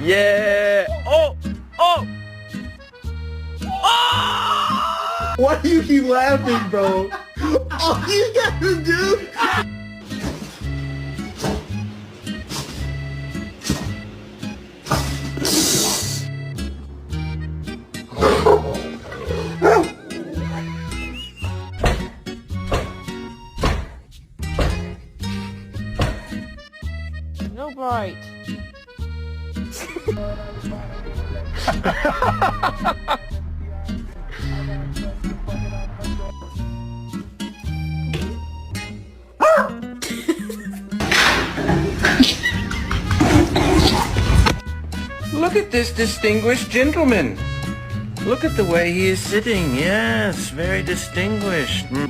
Yeah. Oh. Oh. Oh. Why do you keep laughing, bro? All you gotta do. No bite. Look at this distinguished gentleman. Look at the way he is sitting. Yes, very distinguished.